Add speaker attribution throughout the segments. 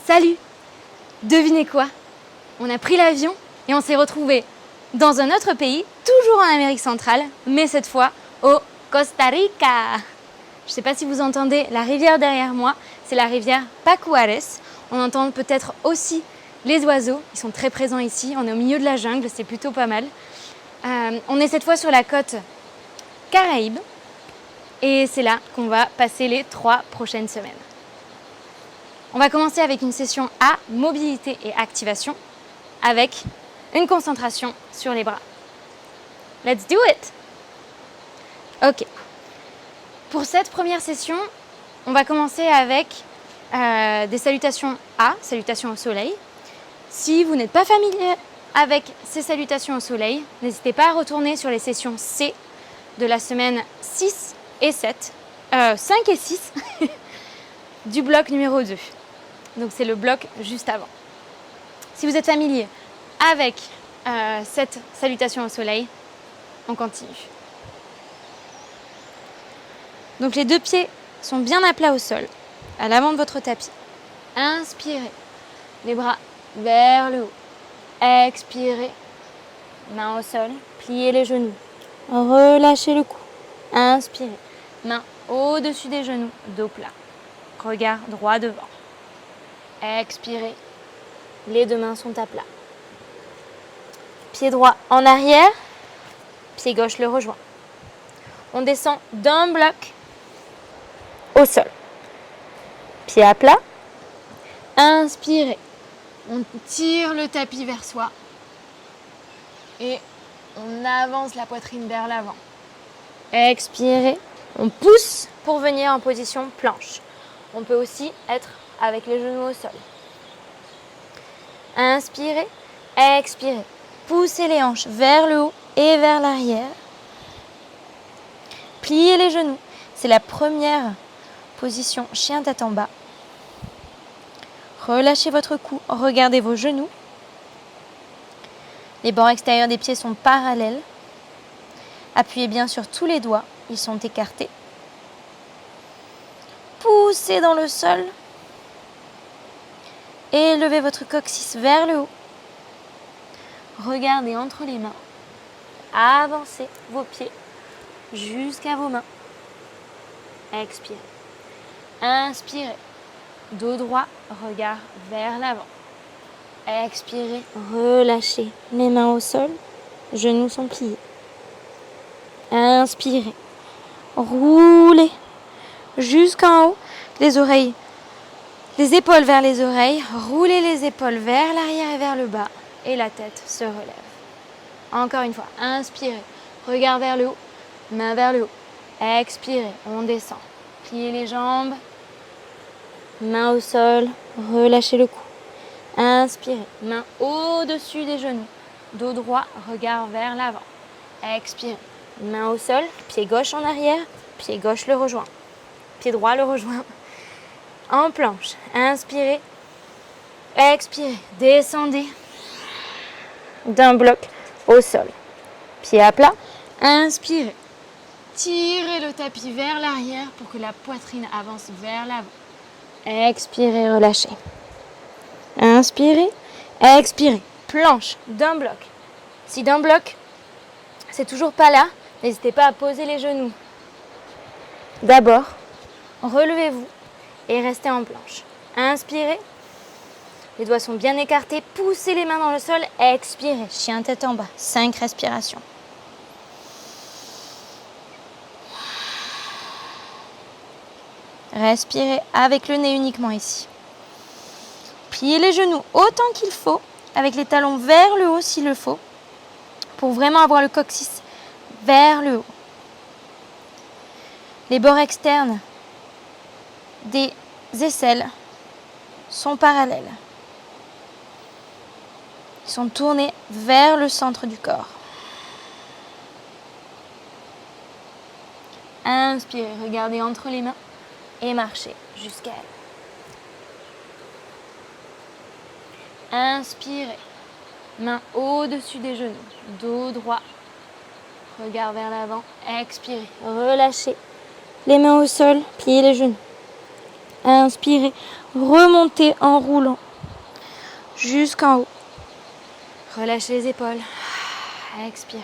Speaker 1: Salut! Devinez quoi? On a pris l'avion et on s'est retrouvés dans un autre pays, toujours en Amérique centrale, mais cette fois au Costa Rica. Je ne sais pas si vous entendez la rivière derrière moi, c'est la rivière Pacuares. On entend peut-être aussi les oiseaux, ils sont très présents ici. On est au milieu de la jungle, c'est plutôt pas mal. On est cette fois sur la côte Caraïbe et c'est là qu'on va passer les 3 prochaines semaines. On va commencer avec une session A, mobilité et activation, avec une concentration sur les bras. Let's do it! Ok. Pour cette première session, on va commencer avec des salutations A, salutations au soleil. Si vous n'êtes pas familier avec ces salutations au soleil, n'hésitez pas à retourner sur les sessions C de la semaine 6 et 7, 5 et 6 du bloc numéro 2. Donc c'est le bloc juste avant. Si vous êtes familier avec cette salutation au soleil, on continue. Donc les 2 pieds sont bien à plat au sol, à l'avant de votre tapis. Inspirez, les bras vers le haut. Expirez, main au sol, pliez les genoux. Relâchez le cou. Inspirez, main au-dessus des genoux, dos plat. Regard droit devant. Expirez, les 2 mains sont à plat. Pied droit en arrière, pied gauche le rejoint. On descend d'un bloc au sol. Pied à plat. Inspirez. On tire le tapis vers soi. Et on avance la poitrine vers l'avant. Expirez. On pousse pour venir en position planche. On peut aussi être avec les genoux au sol. Inspirez. Expirez. Poussez les hanches vers le haut et vers l'arrière. Pliez les genoux. C'est la première position chien tête en bas. Relâchez votre cou, regardez vos genoux. Les bords extérieurs des pieds sont parallèles. Appuyez bien sur tous les doigts, ils sont écartés. Poussez dans le sol. Élevez votre coccyx vers le haut. Regardez entre les mains. Avancez vos pieds jusqu'à vos mains. Expirez. Inspirez. Dos droit, regard vers l'avant. Expirez, relâchez les mains au sol, genoux sont pliés. Inspirez, roulez jusqu'en haut, les oreilles, les épaules vers les oreilles, roulez les épaules vers l'arrière et vers le bas et la tête se relève. Encore une fois, inspirez, regard vers le haut, main vers le haut. Expirez, on descend, pliez les jambes. Main au sol, relâchez le cou. Inspirez, main au-dessus des genoux. Dos droit, regard vers l'avant. Expirez, main au sol, pied gauche en arrière, pied gauche le rejoint. Pied droit le rejoint. En planche, inspirez. Expirez, descendez d'un bloc au sol. Pied à plat, inspirez. Tirez le tapis vers l'arrière pour que la poitrine avance vers l'avant. Expirez, relâchez. Inspirez, expirez. Planche d'un bloc. Si d'un bloc, c'est toujours pas là, n'hésitez pas à poser les genoux. D'abord, relevez-vous et restez en planche. Inspirez. Les doigts sont bien écartés. Poussez les mains dans le sol. Expirez. Chien tête en bas. 5 respirations. Respirez avec le nez uniquement ici. Pliez les genoux autant qu'il faut, avec les talons vers le haut s'il le faut, pour vraiment avoir le coccyx vers le haut. Les bords externes des aisselles sont parallèles. Ils sont tournés vers le centre du corps. Inspirez, regardez entre les mains. Et marchez jusqu'à elle. Inspirez. Main au-dessus des genoux. Dos droit. Regard vers l'avant. Expirez. Relâchez. Les mains au sol. Pliez les genoux. Inspirez, remontez en roulant jusqu'en haut. Relâchez les épaules. Expirez.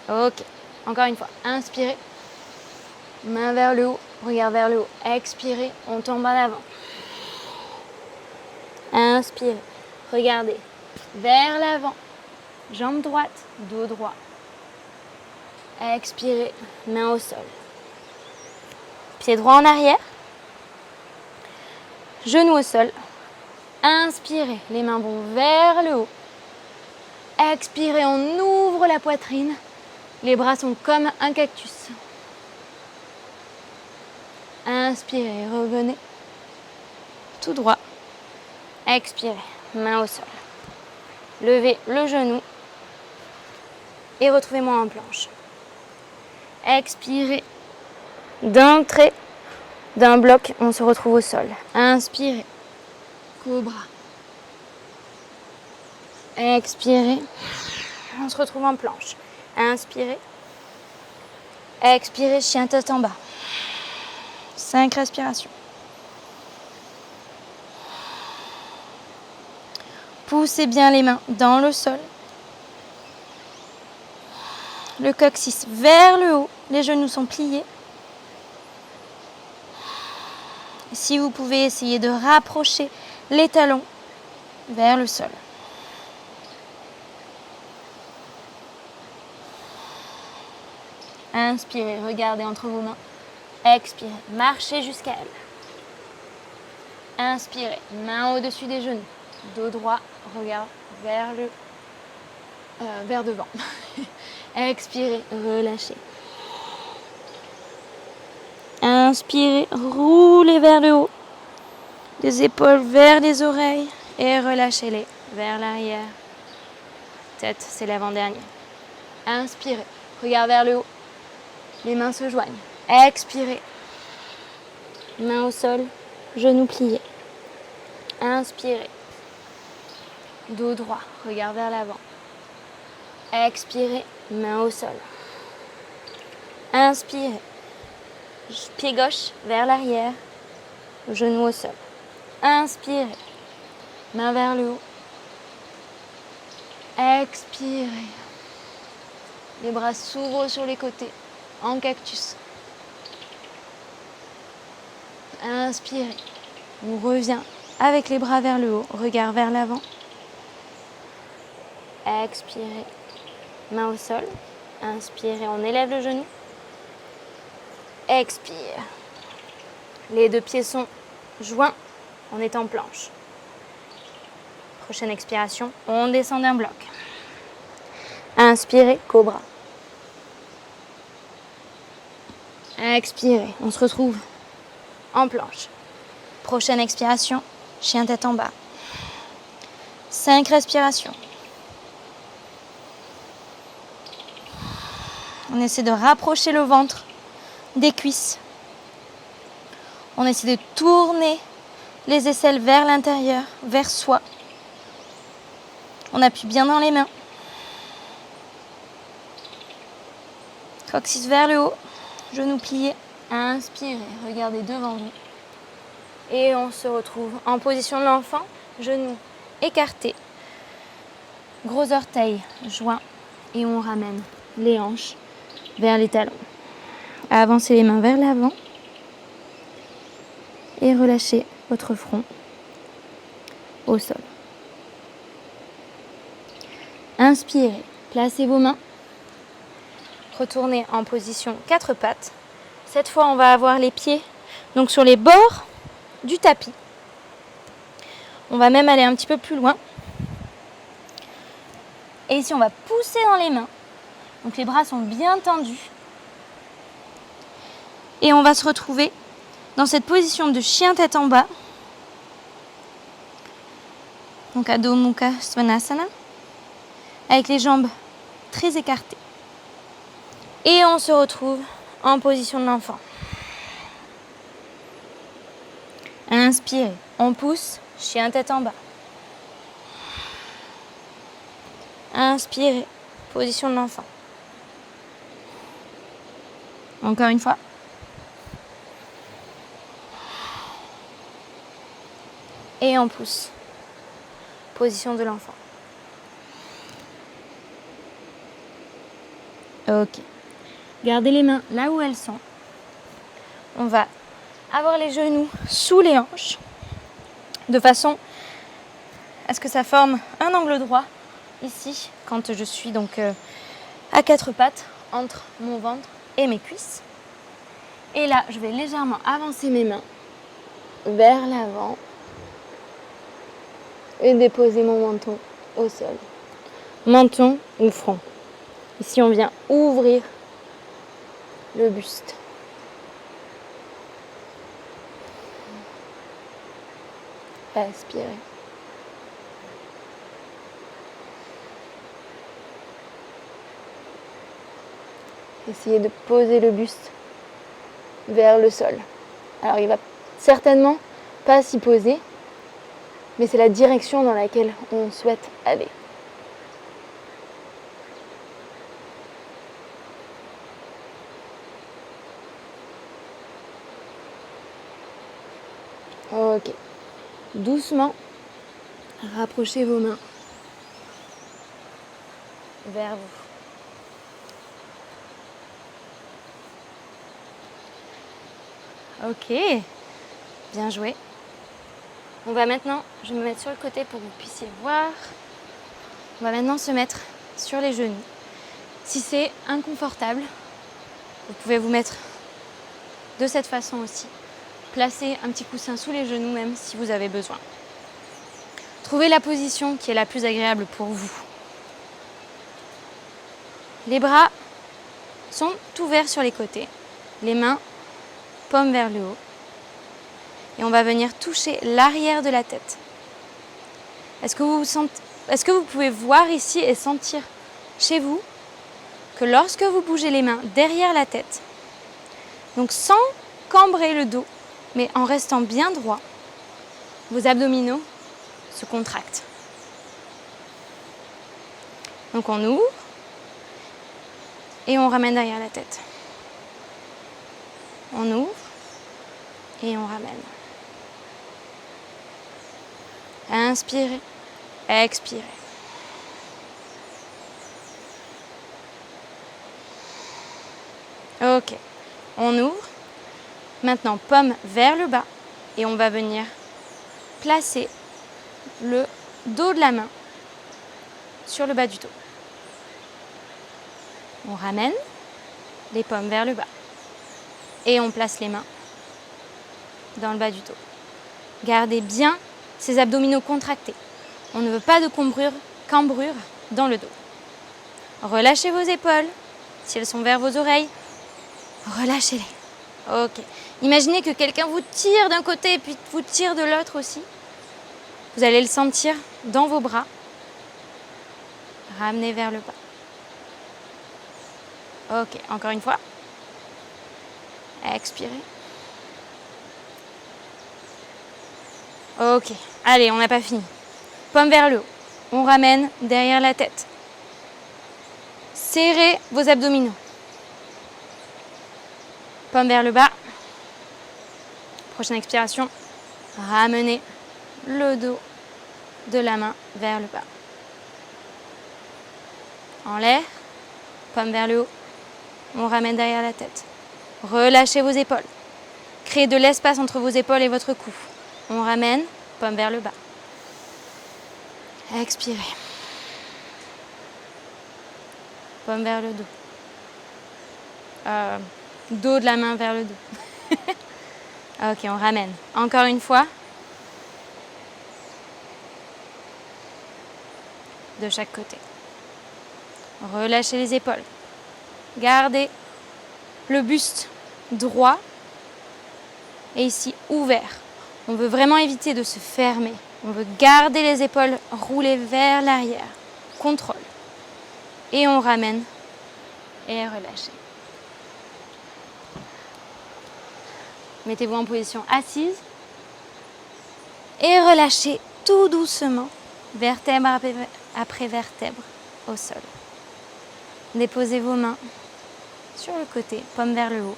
Speaker 1: Ok, encore une fois. Inspirez. Main vers le haut, regard vers le haut. Expirez, on tombe en avant. Inspirez, regardez vers l'avant. Jambe droite, dos droit. Expirez, main au sol. Pied droit en arrière. Genou au sol. Inspirez, les mains vont vers le haut. Expirez, on ouvre la poitrine. Les bras sont comme un cactus. Inspirez, revenez. Tout droit. Expirez, main au sol. Levez le genou. Et retrouvez-moi en planche. Expirez. D'entrée d'un bloc, on se retrouve au sol. Inspirez. Cobra. Expirez. On se retrouve en planche. Inspirez. Expirez, chien tête en bas. 5 respirations. Poussez bien les mains dans le sol. Le coccyx vers le haut. Les genoux sont pliés. Si vous pouvez, essayer de rapprocher les talons vers le sol. Inspirez, regardez entre vos mains. Expirez, marchez jusqu'à elle. Inspirez, main au-dessus des genoux. Dos droit, regard vers devant. Expirez, relâchez. Inspirez, roulez vers le haut. Les épaules vers les oreilles et relâchez-les vers l'arrière. Tête, c'est l'avant-dernier. Inspirez, regard vers le haut. Les mains se joignent. Expirez. Main au sol, genoux pliés. Inspirez. Dos droit, regard vers l'avant. Expirez, main au sol. Inspirez. Pied gauche vers l'arrière, genou au sol. Inspirez. Main vers le haut. Expirez. Les bras s'ouvrent sur les côtés, en cactus. Inspirez. On revient avec les bras vers le haut, regard vers l'avant. Expirez. Main au sol. Inspirez, on élève le genou. Expire. Les deux pieds sont joints, on est en planche. Prochaine expiration, on descend d'un bloc. Inspirez, cobra. Expirez, on se retrouve en planche. Prochaine expiration, chien tête en bas. 5 respirations. On essaie de rapprocher le ventre des cuisses. On essaie de tourner les aisselles vers l'intérieur, vers soi. On appuie bien dans les mains. Coccyx vers le haut, genoux pliés. Inspirez, regardez devant vous. Et on se retrouve en position de l'enfant, genoux écartés. Gros orteils joints. Et on ramène les hanches vers les talons. Avancez les mains vers l'avant. Et relâchez votre front au sol. Inspirez, placez vos mains. Retournez en position 4 pattes. Cette fois, on va avoir les pieds donc sur les bords du tapis. On va même aller un petit peu plus loin. Et ici, on va pousser dans les mains. Donc les bras sont bien tendus. Et on va se retrouver dans cette position de chien tête en bas. Donc Adho Mukha Svanasana. Avec les jambes très écartées. Et on se retrouve en position de l'enfant. Inspirez, on pousse, chien tête en bas. Inspirez, position de l'enfant. Encore une fois. Et on pousse. Position de l'enfant. Ok. Gardez les mains là où elles sont. On va avoir les genoux sous les hanches, de façon à ce que ça forme un angle droit ici, quand je suis donc à quatre pattes, entre mon ventre et mes cuisses. Et là, je vais légèrement avancer mes mains vers l'avant et déposer mon menton au sol. Menton ou front. Ici, on vient ouvrir le buste. Expirez. Essayez de poser le buste vers le sol. Alors, il va certainement pas s'y poser, mais c'est la direction dans laquelle on souhaite aller. Ok. Doucement, rapprochez vos mains vers vous. Ok, bien joué. On va maintenant, je vais me mettre sur le côté pour que vous puissiez voir. On va maintenant se mettre sur les genoux. Si c'est inconfortable, vous pouvez vous mettre de cette façon aussi. Placez un petit coussin sous les genoux même si vous avez besoin. Trouvez la position qui est la plus agréable pour vous. Les bras sont ouverts sur les côtés. Les mains, paumes vers le haut. Et on va venir toucher l'arrière de la tête. Est-ce que vous pouvez voir ici et sentir chez vous que lorsque vous bougez les mains derrière la tête, donc sans cambrer le dos, mais en restant bien droit, vos abdominaux se contractent. Donc on ouvre et on ramène derrière la tête. On ouvre et on ramène. Inspirez, expirez. Ok, on ouvre. Maintenant, paume vers le bas et on va venir placer le dos de la main sur le bas du dos. On ramène les paumes vers le bas et on place les mains dans le bas du dos. Gardez bien ces abdominaux contractés. On ne veut pas de cambrure dans le dos. Relâchez vos épaules. Si elles sont vers vos oreilles, relâchez-les. Ok. Imaginez que quelqu'un vous tire d'un côté et puis vous tire de l'autre aussi. Vous allez le sentir dans vos bras. Ramenez vers le bas. Ok, encore une fois. Expirez. Ok, allez, on n'a pas fini. Paume vers le haut. On ramène derrière la tête. Serrez vos abdominaux. Paume vers le bas. Prochaine expiration. Ramenez le dos de la main vers le bas. En l'air. Paume vers le haut. On ramène derrière la tête. Relâchez vos épaules. Créez de l'espace entre vos épaules et votre cou. On ramène, paume vers le bas. Expirez. Paume vers le dos. Dos de la main vers le dos. Ok, on ramène. Encore une fois. De chaque côté. Relâchez les épaules. Gardez le buste droit et ici ouvert. On veut vraiment éviter de se fermer. On veut garder les épaules roulées vers l'arrière. Contrôle. Et on ramène et relâchez. Mettez-vous en position assise et relâchez tout doucement, vertèbre après vertèbre, au sol. Déposez vos mains sur le côté, paume vers le haut.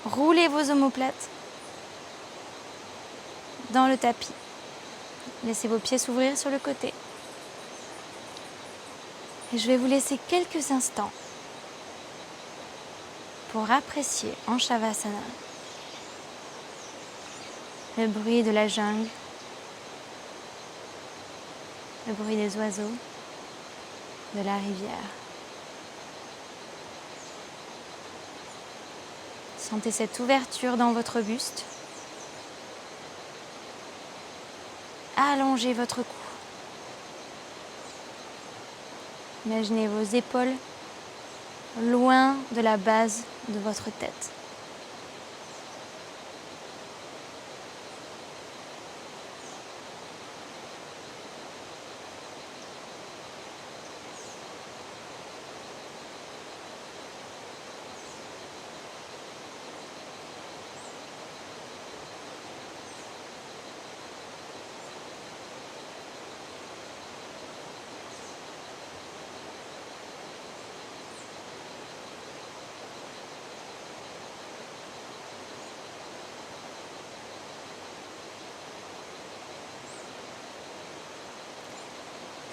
Speaker 1: Roulez vos omoplates dans le tapis Laissez vos pieds s'ouvrir sur le côté. Et je vais vous laisser quelques instants pour apprécier en Shavasana le bruit de la jungle, le bruit des oiseaux, de la rivière. Sentez cette ouverture dans votre buste. Allongez votre cou. Imaginez vos épaules loin de la base de votre tête.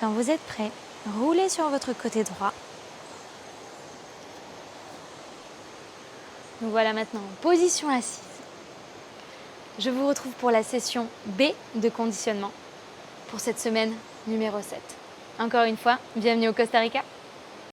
Speaker 1: Quand vous êtes prêt, roulez sur votre côté droit. Nous voilà maintenant en position assise. Je vous retrouve pour la session B de conditionnement pour cette semaine numéro 7. Encore une fois, bienvenue au Costa Rica.